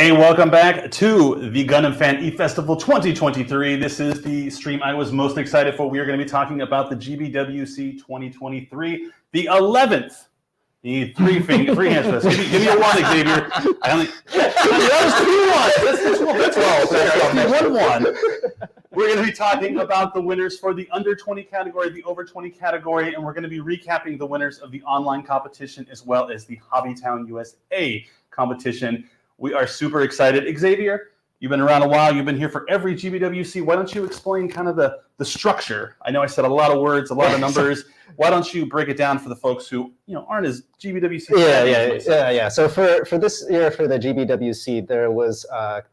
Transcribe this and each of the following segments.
Hey, welcome back to the Gundam Fan eFestival 2023. This is the stream I was most excited for. We are going to be talking about the GBWC 2023, the 11th. You need three hands for this. Give me a one, Xavier. That was 2 1. That's 1. We're going to be talking about the winners for the under 20 category, the over 20 category, and we're going to be recapping the winners of the online competition as well as the HobbyTown USA competition. We are super excited. Xavier, you've been around a while. You've been here for every GBWC. Why don't you explain kind of the structure? I know I said a lot of words, a lot of numbers. Why don't you break it down for the folks who aren't as GBWC? Yeah. So for this year, for the GBWC, there was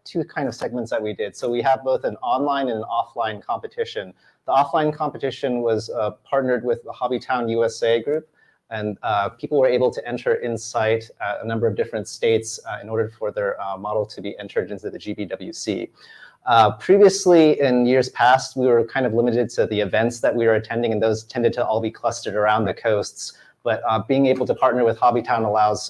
two kind of segments that we did. So we have both an online and an offline competition. The offline competition was partnered with the HobbyTown USA group. And people were able to enter inside a number of different states in order for their model to be entered into the GBWC. Previously, in years past, we were kind of limited to the events that we were attending, and those tended to all be clustered around the coasts. But being able to partner with HobbyTown allows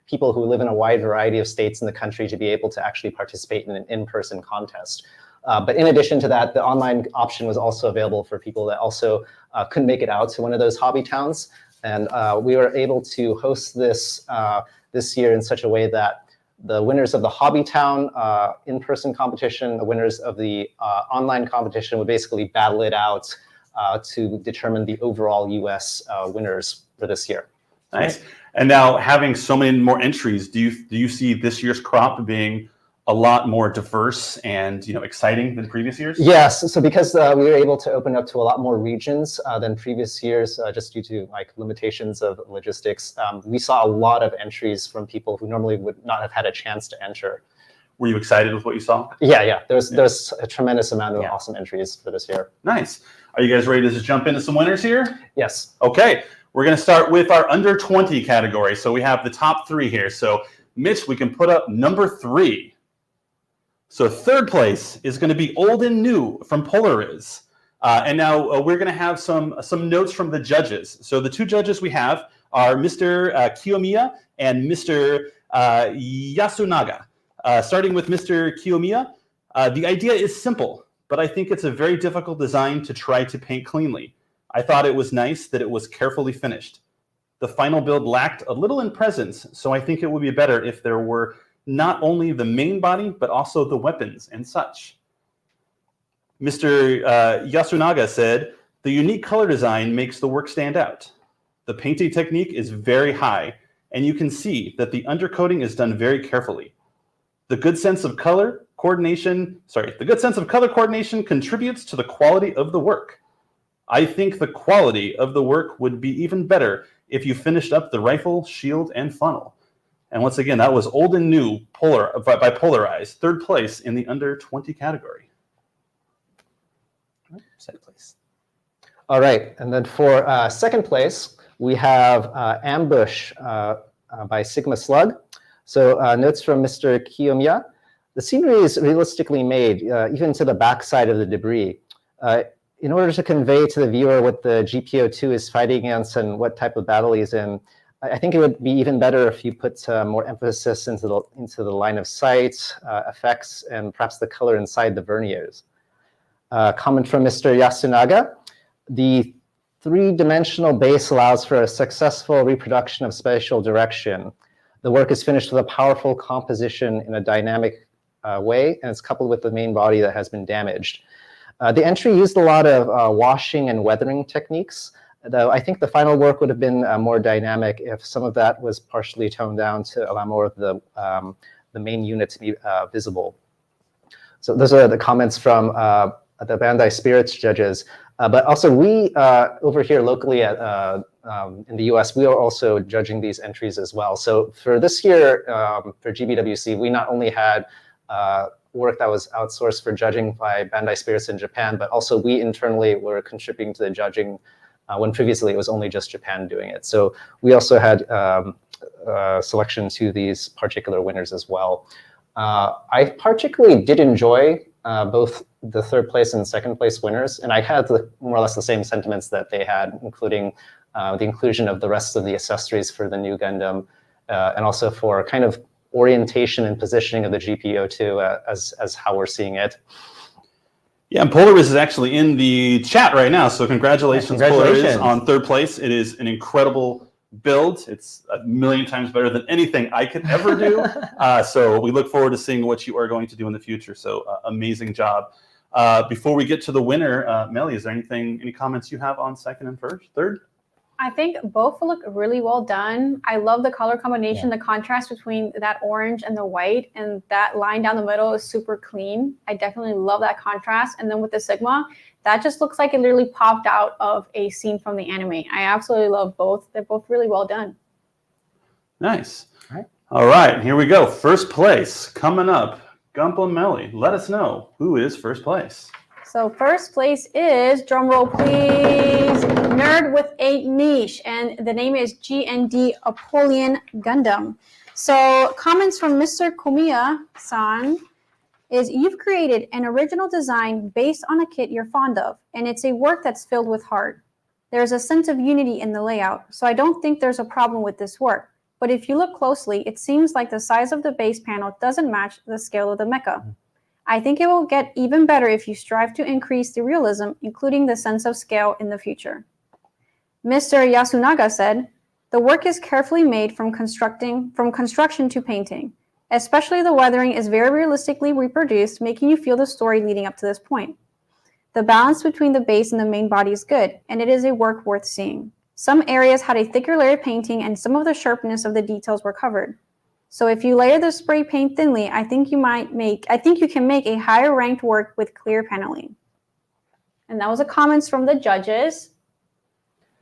people who live in a wide variety of states in the country to be able to actually participate in an in-person contest. But in addition to that, the online option was also available for people that also couldn't make it out to one of those hobby towns. And we were able to host this this year in such a way that the winners of the HobbyTown in-person competition, the winners of the online competition would basically battle it out to determine the overall US winners for this year. Nice. And now having so many more entries, do you see this year's crop being a lot more diverse and exciting than previous years? Yes. So because we were able to open up to a lot more regions than previous years, just due to limitations of logistics, we saw a lot of entries from people who normally would not have had a chance to enter. Were you excited with what you saw? Yeah. There's a tremendous amount of awesome entries for this year. Nice. Are you guys ready to just jump into some winners here? Yes. Okay. We're going to start with our under 20 category. So we have the top three here. So Mitch, we can put up number 3. So third place is going to be Old and New from Polariz. And now we're going to have some notes from the judges. So the two judges we have are Mr. Kiyomiya and Mr. Yasunaga. Starting with Mr. Kiyomiya, the idea is simple, but I think it's a very difficult design to try to paint cleanly. I thought it was nice that it was carefully finished. The final build lacked a little in presence, so I think it would be better if there were not only the main body, but also the weapons and such. Mr. Yasunaga said, the unique color design makes the work stand out. The painting technique is very high, and you can see that the undercoating is done very carefully. The good sense of color coordination contributes to the quality of the work. I think the quality of the work would be even better if you finished up the rifle, shield, and funnel. And once again, that was Old and New by Polariz, third place in the under 20 category. Second place. All right, and then for second place, we have Ambush by Sigma Slug. So notes from Mr. Kiyomiya. The scenery is realistically made, even to the backside of the debris. In order to convey to the viewer what the GPO2 is fighting against and what type of battle he's in, I think it would be even better if you put more emphasis into the line of sight, effects, and perhaps the color inside the verniers. Comment from Mr. Yasunaga. The three-dimensional base allows for a successful reproduction of spatial direction. The work is finished with a powerful composition in a dynamic way, and it's coupled with the main body that has been damaged. The entry used a lot of washing and weathering techniques, though I think the final work would have been more dynamic if some of that was partially toned down to allow more of the main unit to be visible. So those are the comments from the Bandai Spirits judges. But also we, over here locally in the US, we are also judging these entries as well. So for this year, for GBWC, we not only had work that was outsourced for judging by Bandai Spirits in Japan, but also we internally were contributing to the judging when previously it was only just Japan doing it. So we also had selection to these particular winners as well. I particularly did enjoy both the third place and second place winners, and I had more or less the same sentiments that they had, including the inclusion of the rest of the accessories for the new Gundam, and also for kind of orientation and positioning of the GPO2 as how we're seeing it. Yeah, and Polaris is actually in the chat right now, so congratulations, Polaris, on third place. It is an incredible build. It's a million times better than anything I could ever do. So we look forward to seeing what you are going to do in the future. So amazing job. Before we get to the winner, Melly, is there any comments you have on second and third? I think both look really well done. I love the color combination, the contrast between that orange and the white, and that line down the middle is super clean. I definitely love that contrast. And then with the Sigma, that just looks like it literally popped out of a scene from the anime. I absolutely love both. They're both really well done. Nice. All right, here we go. First place coming up. Gumpa Melly, let us know who is first place. So first place is, drumroll please, Nerd with a Niche, and the name is GND Apollyon Gundam. So comments from Mr. Komiya-san is, you've created an original design based on a kit you're fond of, and it's a work that's filled with heart. There's a sense of unity in the layout, so I don't think there's a problem with this work. But if you look closely, it seems like the size of the base panel doesn't match the scale of the mecha. I think it will get even better if you strive to increase the realism, including the sense of scale in the future. Mr. Yasunaga said, the work is carefully made from construction to painting. Especially the weathering is very realistically reproduced, making you feel the story leading up to this point. The balance between the base and the main body is good, and it is a work worth seeing. Some areas had a thicker layer of painting, and some of the sharpness of the details were covered. So if you layer the spray paint thinly, I think you can make a higher ranked work with clear paneling. And that was the comments from the judges.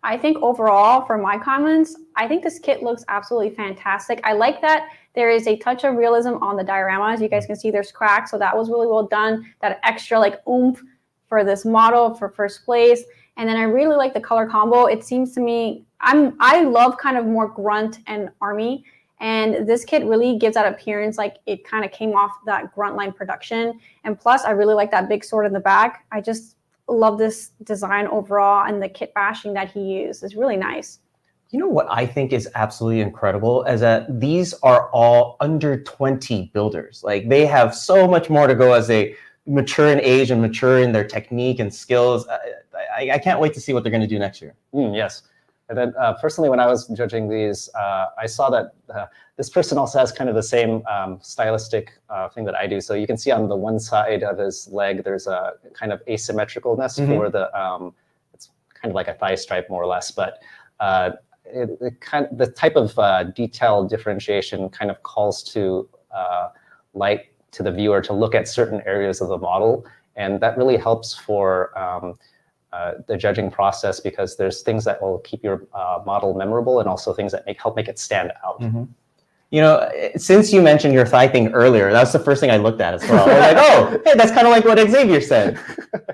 I think overall, for my comments, I think this kit looks absolutely fantastic. I like that there is a touch of realism on the diorama. As you guys can see, there's cracks, so that was really well done. That extra oomph for this model for first place. And then I really like the color combo. It seems to me, I love kind of more grunt and army. And this kit really gives that appearance like it kind of came off that grunt line production. And plus, I really like that big sword in the back. I just love this design overall, and the kit bashing that he used is really nice. You know what I think is absolutely incredible is that these are all under 20 builders. Like, they have so much more to go as they mature in age and mature in their technique and skills. I can't wait to see what they're going to do next year. Yes. And then personally, when I was judging these, I saw that this person also has kind of the same stylistic thing that I do. So you can see on the one side of his leg, there's a kind of asymmetricalness for the, it's kind of like a thigh stripe more or less, but the type of detail differentiation kind of calls to light to the viewer to look at certain areas of the model. And that really helps for the judging process, because there's things that will keep your model memorable, and also things that help make it stand out. You know, since you mentioned your thigh thing earlier, that was the first thing I looked at as well. I was like, oh, hey, that's kind of like what Xavier said.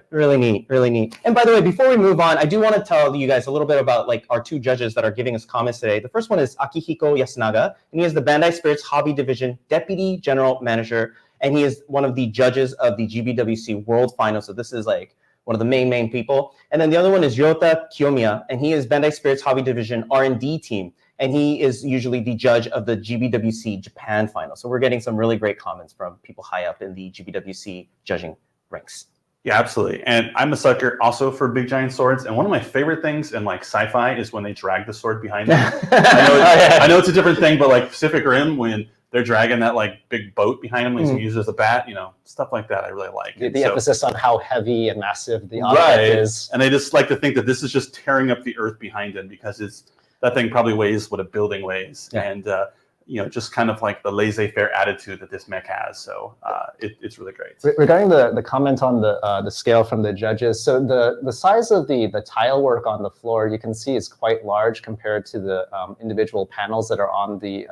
Really neat, really neat. And by the way, before we move on, I do want to tell you guys a little bit about our two judges that are giving us comments today. The first one is Akihiko Yasunaga, and he is the Bandai Spirits Hobby Division Deputy General Manager, and he is one of the judges of the GBWC World Final. So this is one of the main people. And then the other one is Ryota Kiyomiya, and he is Bandai Spirits Hobby Division R&D team, and he is usually the judge of the GBWC Japan Final. So we're getting some really great comments from people high up in the GBWC judging ranks. Yeah, absolutely. And I'm a sucker also for big giant swords. And one of my favorite things in sci-fi is when they drag the sword behind them. I know it's a different thing, but Pacific Rim, when they're dragging that big boat behind them, he's used as a bat, stuff like that I really like. The emphasis on how heavy and massive the object is. And they just like to think that this is just tearing up the earth behind him, because that thing probably weighs what a building weighs. Yeah. And just kind of the laissez-faire attitude that this mech has. So it's really great. Regarding the comment on the scale from the judges, so the size of the tile work on the floor, you can see is quite large compared to the individual panels that are on the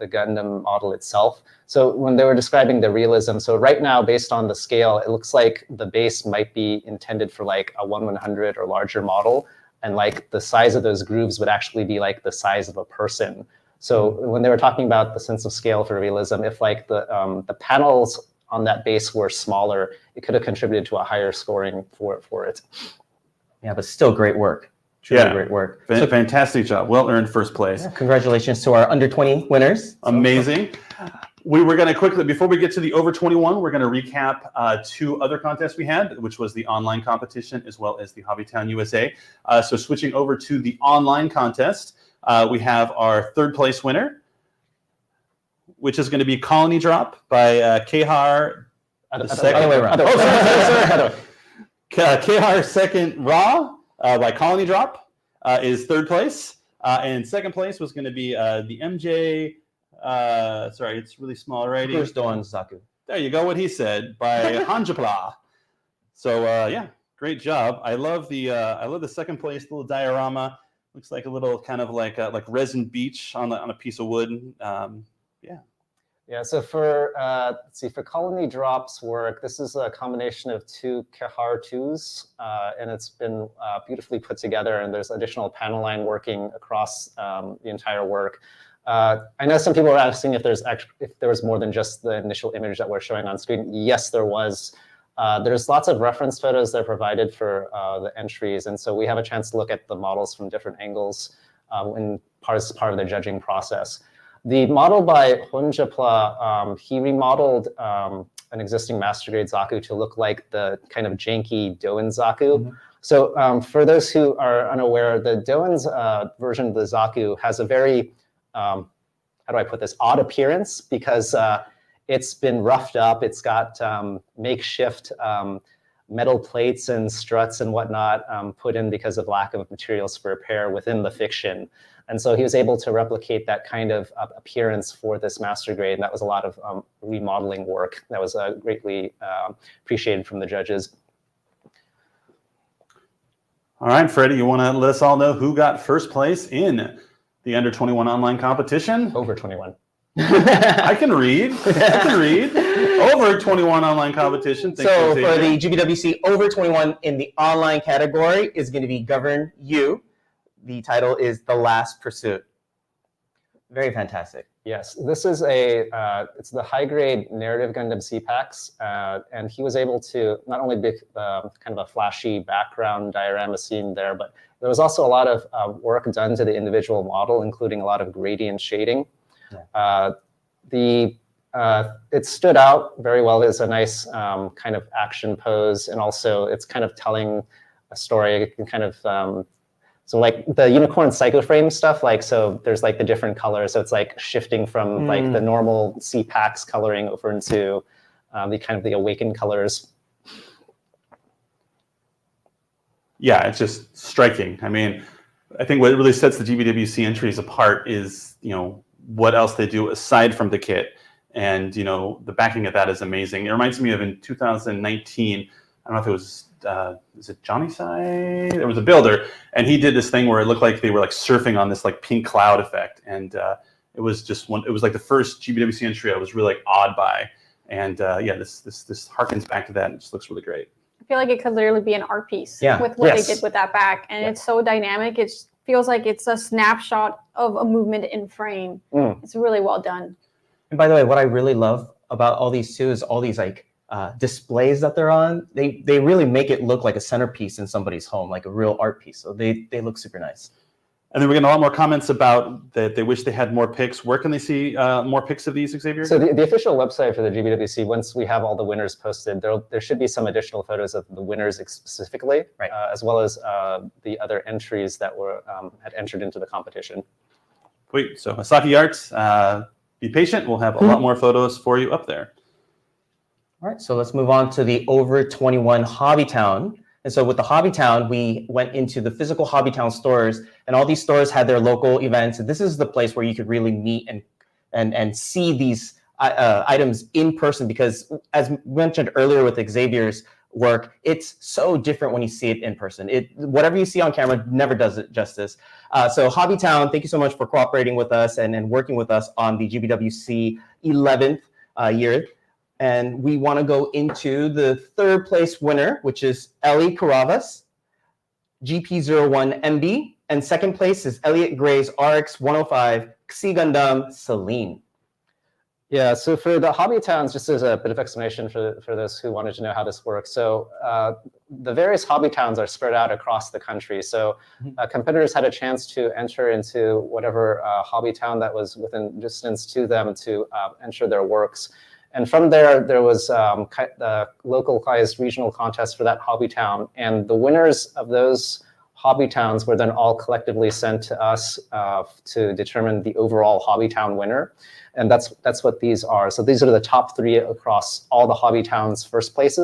Gundam model itself. So when they were describing the realism, so right now, based on the scale, it looks like the base might be intended for a 1/100 or larger model, and the size of those grooves would actually be the size of a person. So when they were talking about the sense of scale for realism, if the panels on that base were smaller, it could have contributed to a higher scoring for it. Yeah, but still great work. Truly great work. Fantastic job. Well earned first place. Yeah, congratulations to our under 20 winners. Amazing. We were going to quickly, before we get to the over 21, we're going to recap 2 other contests we had, which was the online competition as well as the HobbyTown USA. So switching over to the online contest, we have our 3rd place winner, which is going to be Colony Drop by Kehar. Other way around. Kehar Second Raw by Colony Drop is 3rd place. And 2nd place was going to be the MJ. Sorry, it's really small writing. First Dawn Zaku. There you go. What he said by Hanjapla. So yeah, great job. I love the 2nd place little diorama. Looks like a little kind of like resin beach on a piece of wood. Yeah. Yeah. So for let's see, for Colony Drop's work, this is a combination of 2 Kehar 2s, and it's been beautifully put together. And there's additional panel line working across the entire work. I know some people are asking if there was more than just the initial image that we're showing on screen. Yes, there was. There's lots of reference photos that are provided for the entries, and so we have a chance to look at the models from different angles as part of the judging process. The model by Honjapla, he remodeled an existing master grade Zaku to look like the kind of janky Doan Zaku. Mm-hmm. So for those who are unaware, the Doan's version of the Zaku has a very how do I put this, odd appearance, because it's been roughed up. It's got makeshift metal plates and struts and whatnot put in because of lack of materials for repair within the fiction. And so he was able to replicate that kind of appearance for this master grade. And that was a lot of remodeling work that was greatly appreciated from the judges. All right, Freddie, you want to let us all know who got 1st place in the under 21 online competition? Over 21. I can read. Over 21 online competition. So for the GBWC over 21 in the online category is going to be Govern You. The title is The Last Pursuit. Very fantastic. Yes, this is it's the high grade narrative Gundam C-Packs, and he was able to not only be kind of a flashy background diorama scene there, but there was also a lot of work done to the individual model, including a lot of gradient shading. Yeah. It stood out very well as a nice kind of action pose, and also it's kind of telling a story. It can kind of so like the unicorn cycloframe stuff, like, so there's like the different colors. So it's like shifting from like the normal C-Packs coloring over into the kind of the awakened colors. Yeah, it's just striking. I mean, I think what really sets the GBWC entries apart is, what else they do aside from the kit. And, the backing of that is amazing. It reminds me of in 2019, I don't know if it was, is it Johnny Sai? There was a builder, and he did this thing where it looked like they were like surfing on this like pink cloud effect. And it was just it was like the first GBWC entry I was really like awed by. And yeah, this harkens back to that, and it just looks really great. I feel like it could literally be an art piece with what they did with that back. And it's so dynamic. It feels like it's a snapshot of a movement in frame. It's really well done. And by the way, what I really love about all these too is all these like displays that they're on. They really make it look like a centerpiece in somebody's home, like a real art piece. So they look super nice. And then we're getting a lot more comments about that they wish they had more pics. Where can they see more pics of these, Xavier? So the official website for the GBWC, once we have all the winners posted, there should be some additional photos of the winners specifically, right, as well as the other entries that were had entered into the competition. Sweet. So Asaki Arts, be patient. We'll have a lot more photos for you up there. All right, so let's move on to the over 21 HobbyTown. And so with the HobbyTown, we went into the physical HobbyTown stores, and all these stores had their local events. And this is the place where you could really meet and see these items in person, because as mentioned earlier with Xavier's work, it's so different when you see it in person. Whatever you see on camera never does it justice. So HobbyTown, thank you so much for cooperating with us and working with us on the GBWC 11th year. And we want to go into the third place winner, which is Ellie Caravas, GP01MB. And second place is Elliot Gray's RX105 Xi Gundam Celine. Yeah, so for the hobby towns, just as a bit of explanation for those who wanted to know how this works. So the various hobby towns are spread out across the country. So competitors had a chance to enter into whatever hobby town that was within distance to them to enter their works. And from there, there was localized regional contests for that hobby town. And the winners of those hobby towns were then all collectively sent to us to determine the overall hobby town winner. And that's what these are. So these are the top 3 across all the hobby towns first place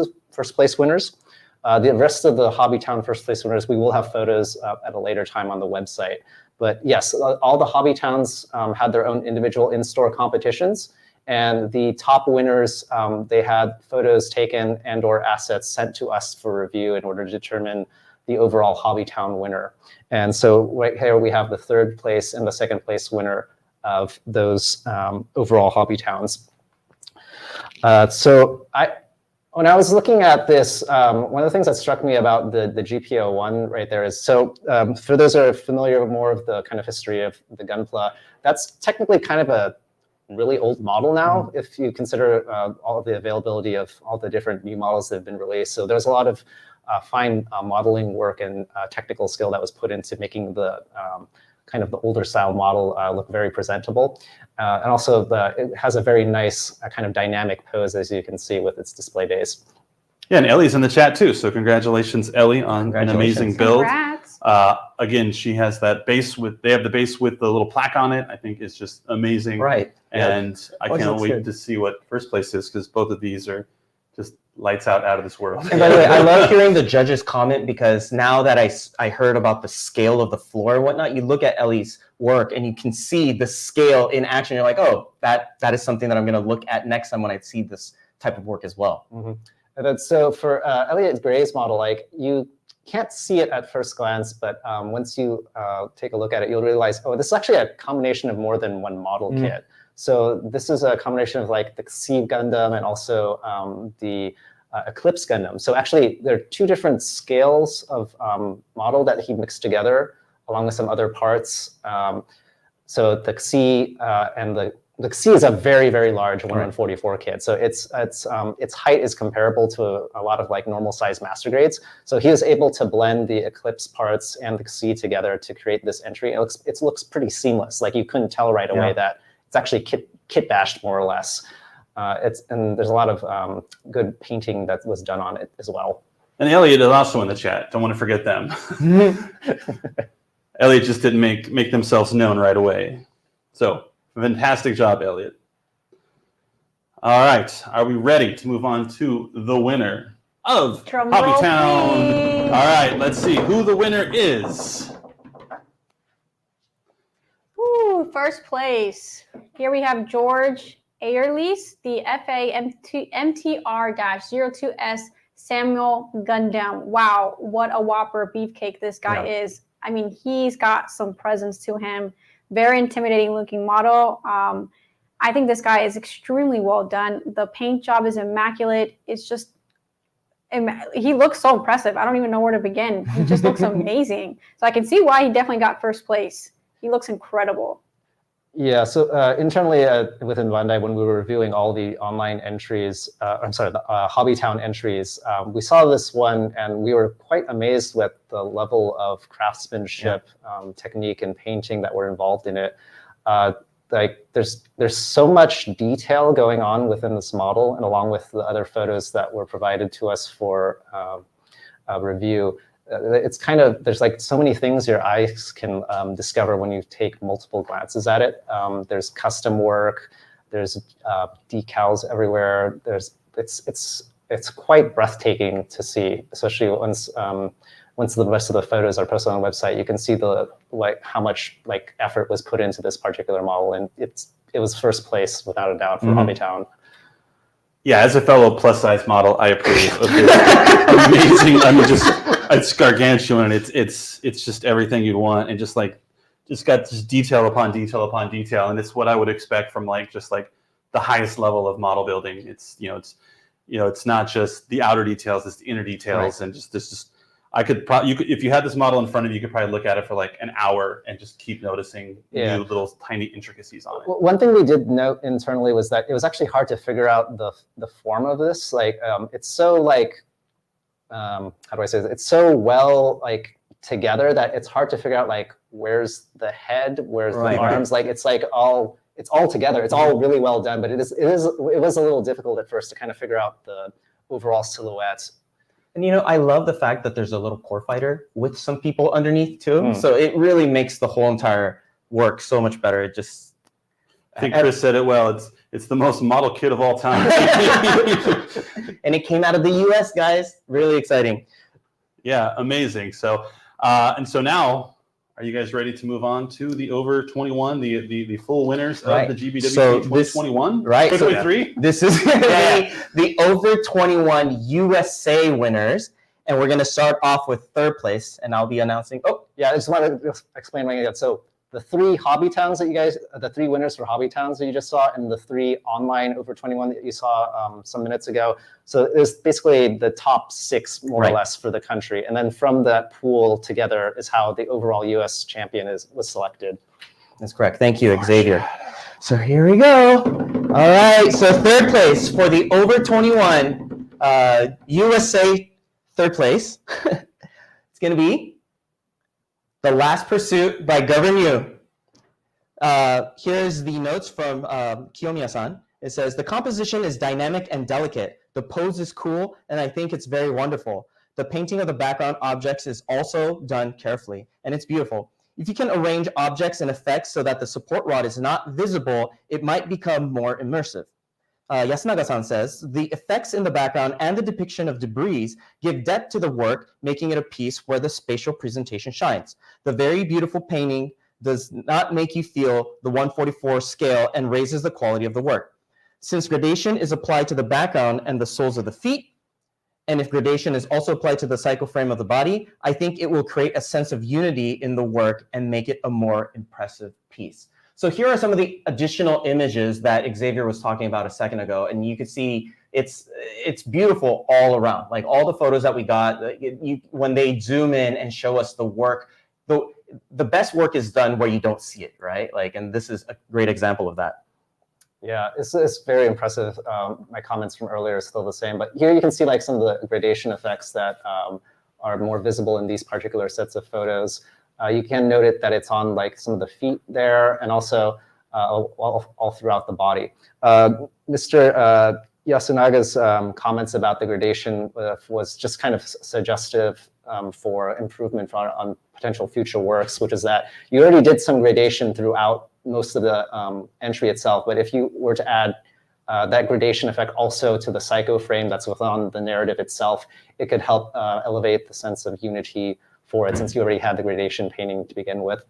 winners. The rest of the hobby town first place winners, we will have photos at a later time on the website. But yes, all the hobby towns had their own individual in-store competitions. And the top winners, they had photos taken and or assets sent to us for review in order to determine the overall hobby town winner. And so right here we have the 3rd place and the 2nd place winner of those overall hobby towns. So when I was looking at this, one of the things that struck me about the GPO1 right there is, so for those who are familiar with more of the kind of history of the Gunpla, that's technically kind of a really old model now, if you consider all of the availability of all the different new models that have been released. So there's a lot of fine modeling work and technical skill that was put into making the kind of the older style model look very presentable. And also it has a very nice kind of dynamic pose, as you can see with its display base. Yeah, and Ellie's in the chat too. So congratulations, Ellie, on an amazing build. Congrats. Again, she has that base they have the base with the little plaque on it. I think it's just amazing. Right. And I can't wait good. to see what first place is, because both of these are just lights out of this world. And by the way, I love hearing the judges comment, because now that I heard about the scale of the floor and whatnot, you look at Ellie's work and you can see the scale in action. You're like, oh, that is something that I'm going to look at next time when I see this type of work as well. And then, so for Elliot Gray's model, like you can't see it at first glance, but once you take a look at it, you'll realize, oh, this is actually a combination of more than one model kit. So this is a combination of like the Sea Gundam and also the Eclipse Gundam. So actually, there are 2 different scales of model that he mixed together along with some other parts. So the Sea and the Sea is a very, very large 1/44 kit. So its height is comparable to a lot of like normal size master grades. So he was able to blend the Eclipse parts and the Sea together to create this entry. It looks pretty seamless. Like you couldn't tell right away that it's actually kit bashed more or less. And there's a lot of good painting that was done on it as well. And Elliot is also in the chat. Don't want to forget them. Elliot just didn't make themselves known right away. So fantastic job, Elliot. All right, are we ready to move on to the winner of HobbyTown? All right, let's see who the winner is. Ooh, first place. Here we have George Ayerlis, the FA MTR-02S Samuel Gundam. Wow, what a whopper beefcake this guy is. I mean, he's got some presence to him. Very intimidating looking model. I think this guy is extremely well done. The paint job is immaculate. It's just, he looks so impressive. I don't even know where to begin. He just looks amazing. So I can see why he definitely got first place. He looks incredible. Yeah, so internally within Bandai, when we were reviewing all the online entries, the HobbyTown entries, we saw this one and we were quite amazed with the level of craftsmanship, technique, and painting that were involved in it. Like there's so much detail going on within this model, and along with the other photos that were provided to us for review. It's kind of, there's like so many things your eyes can discover when you take multiple glances at it. There's custom work, there's decals everywhere. It's quite breathtaking to see, especially once the rest of the photos are posted on the website. You can see how much effort was put into this particular model, and it was first place without a doubt for HobbyTown. Yeah, as a fellow plus size model, I approve of this amazing. I mean, it's gargantuan. It's just everything you'd want, and just got just detail upon detail upon detail, and it's what I would expect from just the highest level of model building. It's not just the outer details; it's the inner details, and I could probably, if you had this model in front of you, you could probably look at it for like an hour and just keep noticing new little tiny intricacies on it. One thing we did note internally was that it was actually hard to figure out the form of this. Like, it's so like, how do I say this? It's so well like together that it's hard to figure out like where's the head, where's the arms. Like it's like all together. It's all really well done, but it was a little difficult at first to kind of figure out the overall silhouette. And you know, I love the fact that there's a little core fighter with some people underneath too. So it really makes the whole entire work so much better. It just, I think Chris said it well. It's the most model kit of all time. And it came out of the US, guys. Really exciting. Yeah, amazing. So and so now, are you guys ready to move on to the over 21, the full winners of the GBWC 2021? Right. So three? This is the over 21 USA winners. And we're going to start off with third place. And I'll be announcing. Oh, yeah. I just want to explain what I got. So the three HobbyTowns that you guys, the three winners for HobbyTowns that you just saw, and the three online over 21 that you saw some minutes ago. So it's basically the top 6 more or less for the country. And then from that pool together is how the overall US champion was selected. That's correct. Thank you, Xavier. So here we go. All right. So third place for the over 21 USA third place. It's going to be The Last Pursuit by Govern You. Here's the notes from Kiyomiya-san. It says, the composition is dynamic and delicate. The pose is cool, and I think it's very wonderful. The painting of the background objects is also done carefully, and it's beautiful. If you can arrange objects and effects so that the support rod is not visible, it might become more immersive. Yasunaga-san says, the effects in the background and the depiction of debris give depth to the work, making it a piece where the spatial presentation shines. The very beautiful painting does not make you feel the 1/44 scale and raises the quality of the work. Since gradation is applied to the background and the soles of the feet, and if gradation is also applied to the cycle frame of the body, I think it will create a sense of unity in the work and make it a more impressive piece. So here are some of the additional images that Xavier was talking about a second ago, and you can see it's beautiful all around. Like all the photos that we got, when they zoom in and show us the work, the best work is done where you don't see it, right? Like, and this is a great example of that. Yeah, it's very impressive. My comments from earlier are still the same, but here you can see like some of the gradation effects that are more visible in these particular sets of photos. You can note it that it's on like some of the feet there, and also all throughout the body. Mr. Yasunaga's comments about the gradation was just kind of suggestive for improvement on potential future works, which is that you already did some gradation throughout most of the entry itself, but if you were to add that gradation effect also to the psycho frame that's within the narrative itself, it could help elevate the sense of unity for it, since you already had the gradation painting to begin with.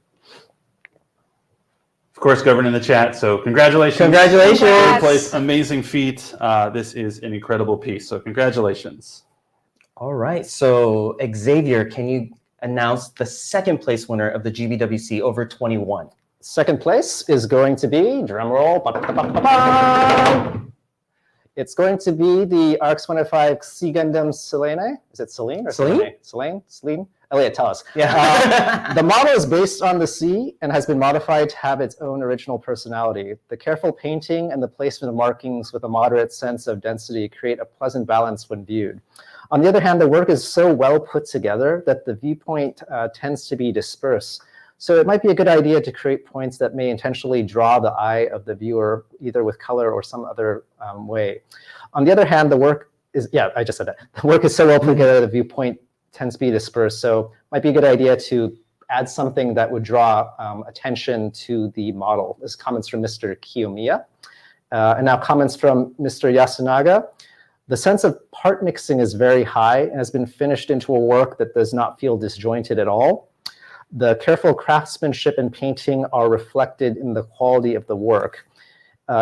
Of course, Govern in the chat. So congratulations. Congratulations. Third place, amazing feat. This is an incredible piece. So congratulations. All right. So Xavier, can you announce the second place winner of the GBWC over 21? Second place is going to be, drum roll, it's going to be the RX-105 Sea Gundam Selene. Is it Selene or Selene? Selene? Elliot, tell us. Yeah. The model is based on the sea and has been modified to have its own original personality. The careful painting and the placement of markings with a moderate sense of density create a pleasant balance when viewed. On the other hand, the work is so well put together that the viewpoint tends to be dispersed. So it might be a good idea to create points that may intentionally draw the eye of the viewer, either with color or some other way. On the other hand, the work is, yeah, I just said that. The work is so well put together, the viewpoint tends to be dispersed. So it might be a good idea to add something that would draw attention to the model. This comments from Mr. Kiyomiya. And now comments from Mr. Yasunaga. The sense of part mixing is very high and has been finished into a work that does not feel disjointed at all. The careful craftsmanship and painting are reflected in the quality of the work.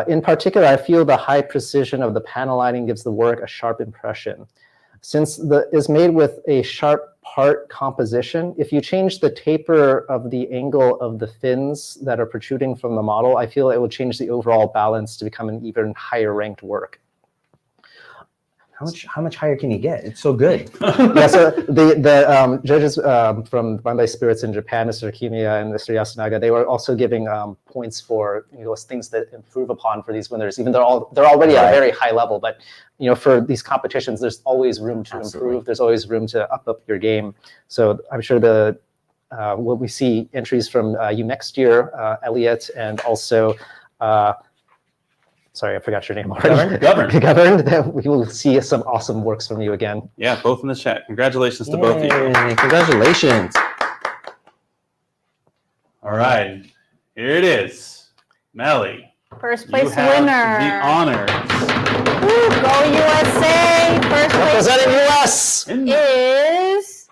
In particular, I feel the high precision of the panel lining gives the work a sharp impression. Since it is made with a sharp part composition, if you change the taper of the angle of the fins that are protruding from the model, I feel it will change the overall balance to become an even higher ranked work. How much higher can you get? It's so good. Yeah, so the judges from Bandai Spirits in Japan, Mr. Kimiya and Mr. Yasunaga, they were also giving points for things that improve upon for these winners. Even they're already at a very high level, but for these competitions, there's always room to improve. There's always room to up your game. So I'm sure will we see entries from you next year, Elliot, and also. Sorry, I forgot your name already. Governed. That we will see some awesome works from you again. Yeah, both in the chat. Congratulations to both of you. Congratulations. All right, here it is. Melly, First place you have winner. the honors. Woo, go USA. First place Representing US. is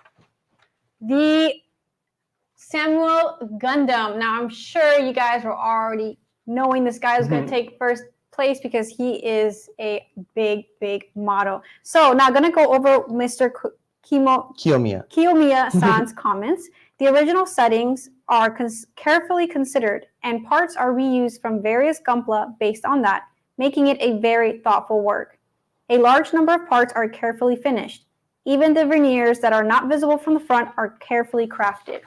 the Samuel Gundam. Now, I'm sure you guys were already knowing this guy was going to take first place because he is a big model. So now going to go over Mr. Kiyomiya-san's comments. The original settings are carefully considered and parts are reused from various Gunpla based on that, making it a very thoughtful work. A large number of parts are carefully finished. Even the veneers that are not visible from the front are carefully crafted.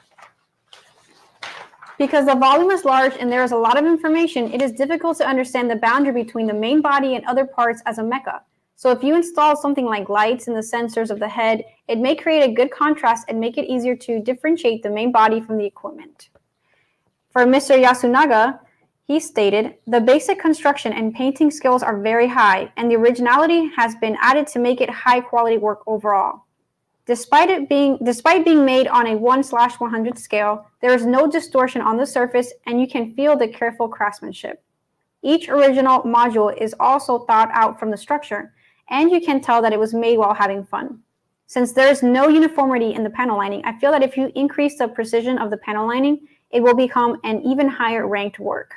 Because the volume is large and there is a lot of information, it is difficult to understand the boundary between the main body and other parts as a mecha. So if you install something like lights and the sensors of the head, it may create a good contrast and make it easier to differentiate the main body from the equipment. For Mr. Yasunaga, he stated, the basic construction and painting skills are very high, and the originality has been added to make it high quality work overall. Despite being made on a 1/100 scale, there is no distortion on the surface and you can feel the careful craftsmanship. Each original module is also thought out from the structure, and you can tell that it was made while having fun. Since there is no uniformity in the panel lining, I feel that if you increase the precision of the panel lining, it will become an even higher ranked work.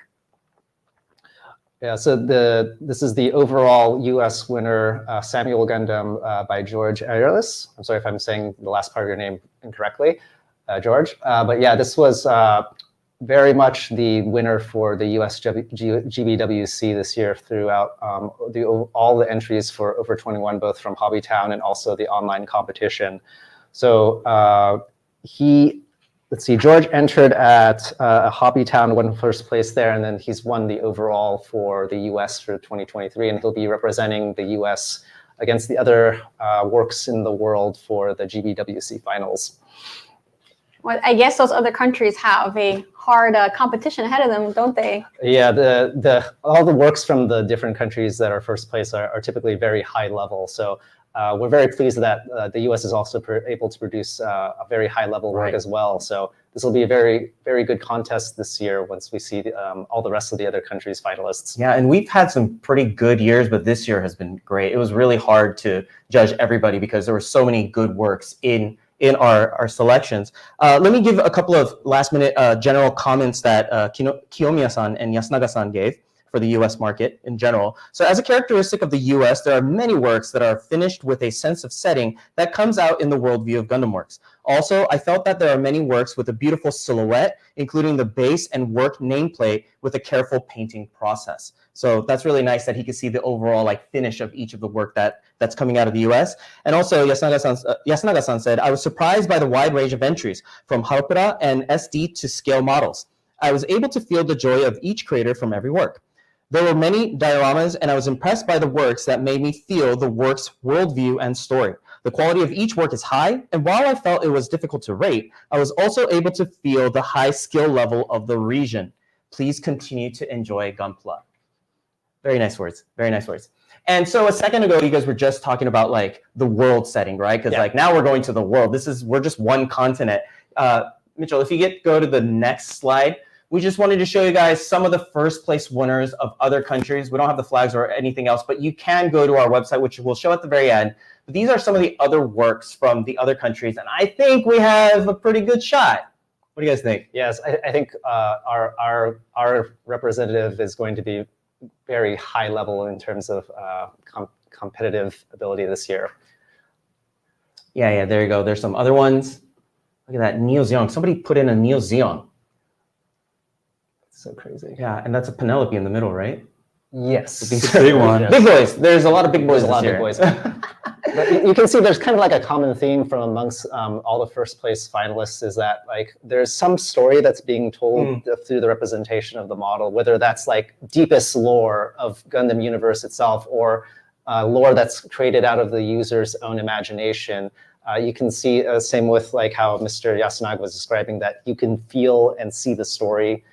Yeah, so this is the overall U.S. winner, Samuel Gundam by George Ayrlis. I'm sorry if I'm saying the last part of your name incorrectly, George. But yeah, this was very much the winner for the U.S. GBWC this year throughout all the entries for over 21, both from HobbyTown and also the online competition. So let's see, George entered at HobbyTown, won first place there, and then he's won the overall for the US for 2023, and he'll be representing the US against the other works in the world for the GBWC finals. Well, I guess those other countries have a hard competition ahead of them, don't they? Yeah, all the works from the different countries that are first place are typically very high level. So we're very pleased that the U.S. is also able to produce a very high level work as well. So this will be a very, very good contest this year once we see all the rest of the other countries' finalists. Yeah, and we've had some pretty good years, but this year has been great. It was really hard to judge everybody because there were so many good works in our selections. Let me give a couple of last-minute general comments that Kiyomiya-san and Yasunaga-san gave for the US market in general. So as a characteristic of the US, there are many works that are finished with a sense of setting that comes out in the worldview of Gundam works. Also, I felt that there are many works with a beautiful silhouette, including the base and work nameplate with a careful painting process. So that's really nice that he could see the overall finish of each of the work that's coming out of the US. And also, Yasunaga-san said, I was surprised by the wide range of entries, from Harpera and SD to scale models. I was able to feel the joy of each creator from every work. There were many dioramas, and I was impressed by the works that made me feel the work's worldview and story. The quality of each work is high, and while I felt it was difficult to rate, I was also able to feel the high skill level of the region. Please continue to enjoy Gunpla. Very nice words. Very nice words. And so a second ago, you guys were just talking about the world setting, right? Because now we're going to the world. We're just one continent. Mitchell, if you go to the next slide. We just wanted to show you guys some of the first place winners of other countries. We don't have the flags or anything else, but you can go to our website, which we'll show at the very end. But these are some of the other works from the other countries, and I think we have a pretty good shot. What do you guys think? Yes, I think our representative is going to be very high level in terms of competitive ability this year. Yeah, there you go. There's some other ones. Look at that, Neo Zeon. Somebody put in a Neo Zeon. So crazy. Yeah, and that's a Penelope in the middle, right? Yes. It's a big one. Big boys. There's a lot of big boys. There's a lot of big boys. But you can see there's kind of like a common theme from amongst all the first place finalists is that like there's some story that's being told through the representation of the model, whether that's like deepest lore of Gundam universe itself or lore that's created out of the user's own imagination. You can see same with like how Mr. Yasunaga was describing that you can feel and see the story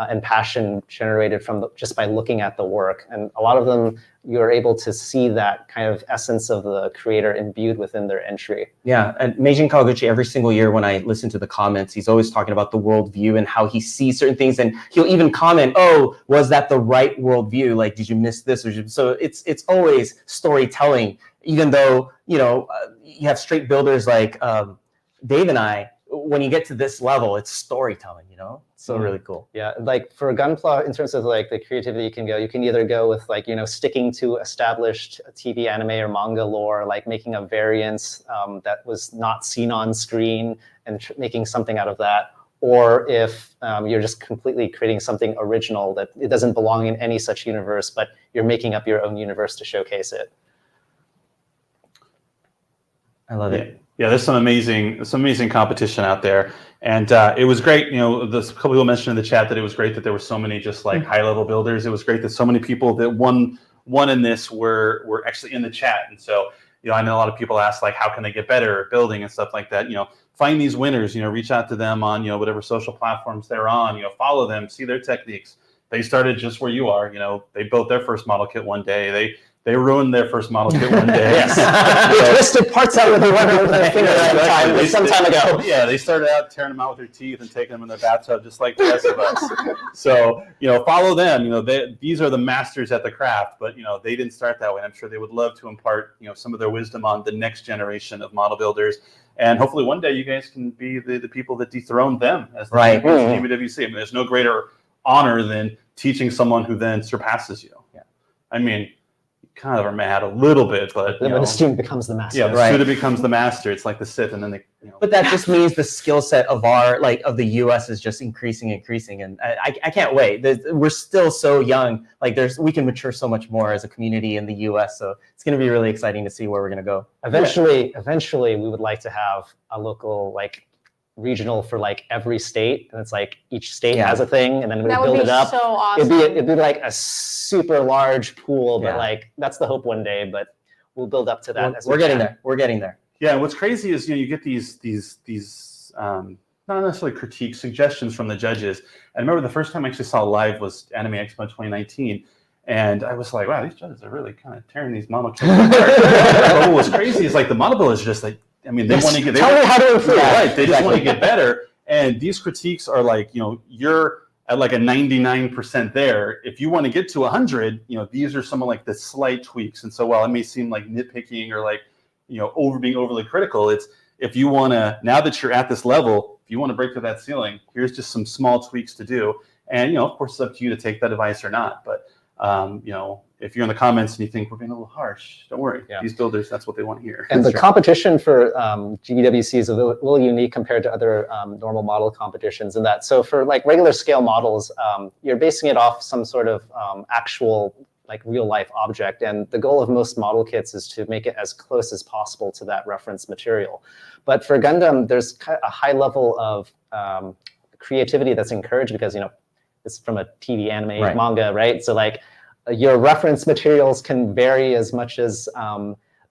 and passion generated from just by looking at the work. And a lot of them, you're able to see that kind of essence of the creator imbued within their entry. Yeah, and Meijin Kawaguchi, every single year when I listen to the comments, he's always talking about the worldview and how he sees certain things, and he'll even comment, "Oh, was that the right worldview? Like, did you miss this?" So it's always storytelling, even though you have straight builders like Dave and I. When you get to this level, it's storytelling. So really cool. Yeah, like for Gunpla, in terms of like the creativity you can either go with like, sticking to established TV, anime, or manga lore, like making a variance that was not seen on screen and making something out of that. Or if you're just completely creating something original that it doesn't belong in any such universe, but you're making up your own universe to showcase it. I love it. Yeah, there's some amazing competition out there, and it was great. A couple people mentioned in the chat that it was great that there were so many just like high-level builders. It was great that so many people that won in this were actually in the chat. And so, I know a lot of people ask like, how can they get better at building and stuff like that. Find these winners. Reach out to them on whatever social platforms they're on. Fiscal them, see their techniques. They started just where you are. They built their first model kit one day. They ruined their first model kit one day. They twisted parts out with their finger at a time some time ago. Yeah, they started out tearing them out with their teeth and taking them in their bathtub, just like the rest of us. So, follow them. These are the masters at the craft, but they didn't start that way. I'm sure they would love to impart some of their wisdom on the next generation of model builders, and hopefully one day you guys can be the people that dethrone them as the champions of GBWC. I mean, there's no greater honor than teaching someone who then surpasses you. Yeah, I mean. Kind of are mad a little bit, but when the student becomes the master. Yeah, the student becomes the master. It's like the Sith, and then they. But that just means the skill set of of the U.S. is just increasing, and I can't wait. We're still so young. Like we can mature so much more as a community in the U.S. So it's going to be really exciting to see where we're going to go. Eventually, we would like to have a local regional for every state, and it's like each state has a thing, and then we build it up. That would be so awesome. It'd be like a super large pool, but that's the hope one day. But we'll build up to that. We're getting there. We're getting there. Yeah, what's crazy is you get these not necessarily critiques, suggestions from the judges. I remember the first time I actually saw live was Anime Expo 2019. And I was like, wow, these judges are really kind of tearing these model kits apart. But what was crazy is the model builders are just they want to get. Tell me how to improve. Right, they just want to get better. And these critiques are you're at a 99% there. If you want to get to 100, these are some of the slight tweaks. And so while it may seem like nitpicking or being overly critical, it's if you want to, now that you're at this level, if you want to break through that ceiling, here's just some small tweaks to do. And of course, it's up to you to take that advice or not. But if you're in the comments and you think we're being a little harsh, don't worry. Yeah. These builders, that's what they want to hear. And the competition for GBWC is a little unique compared to other normal model competitions in that. So for regular scale models, you're basing it off some sort of actual real life object. And the goal of most model kits is to make it as close as possible to that reference material. But for Gundam, there's a high level of creativity that's encouraged because, it's from a TV, anime, manga, right? So your reference materials can vary as much as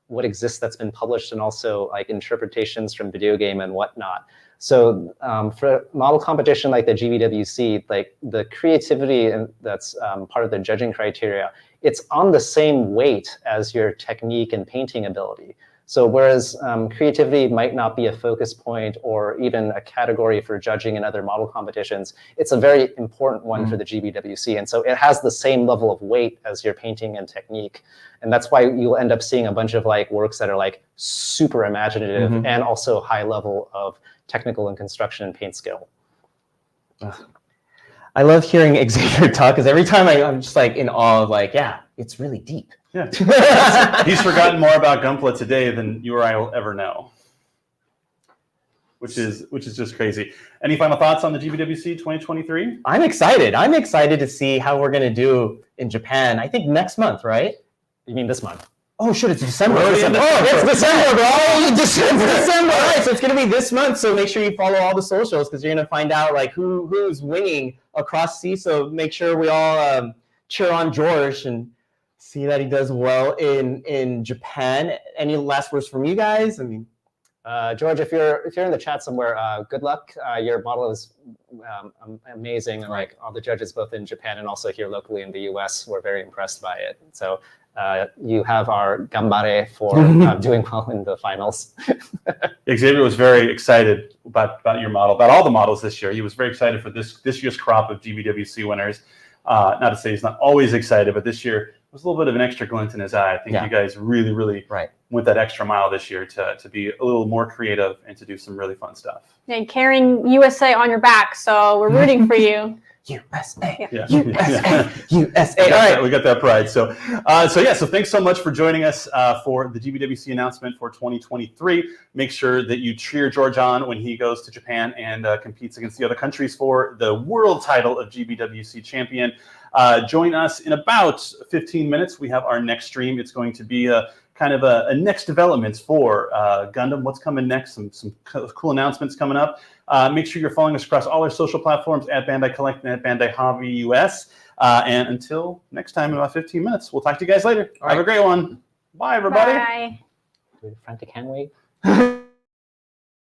what exists that's been published, and also interpretations from video game and whatnot. So for model competition like the GBWC, the creativity that's part of the judging criteria, it's on the same weight as your technique and painting ability. So whereas creativity might not be a focus point or even a category for judging in other model competitions, it's a very important one for the GBWC. And so it has the same level of weight as your painting and technique. And that's why you'll end up seeing a bunch of works that are super imaginative and also high level of technical and construction and paint skill. I love hearing Xavier talk because every time I'm just in awe of yeah, it's really deep. Yeah, he's forgotten more about Gunpla today than you or I will ever know. which is just crazy. Any final thoughts on the GBWC 2023? I'm excited. I'm excited to see how we're gonna do in Japan. I think next month, right? You mean this month? Oh shit, it's December. We're already in Oh, it's December, bro. Oh, December. December. All right, so it's gonna be this month. So make sure you follow all the socials because you're gonna find out like who's winning across sea. So make sure we all cheer on George and see that he does well in Japan. Any last words from you guys? I mean, George, if you're in the chat somewhere, good luck. Your model is amazing, and like all the judges, both in Japan and also here locally in the U.S., were very impressed by it. So you have our gambare for doing well in the finals. Xavier was very excited about your model, about all the models this year. He was very excited for this year's crop of GBWC winners. Not to say he's not always excited, but this year was a little bit of an extra glint in his eye. I think you guys really went that extra mile this year to be a little more creative and to do some really fun stuff. And carrying USA on your back, so we're rooting for you. USA. Yeah. USA. All right. We got that pride. So thanks so much for joining us for the GBWC announcement for 2023. Make sure that you cheer George on when he goes to Japan and competes against the other countries for the world title of GBWC champion. Join us in about 15 minutes. We have our next stream. It's going to be a next developments for Gundam. What's coming next? Some cool announcements coming up. Make sure you're following us across all our social platforms at Bandai Collect and at Bandai Hobby US. And until next time in about 15 minutes, we'll talk to you guys later. Have a great one. Bye, everybody. Bye. Frantic hand wave.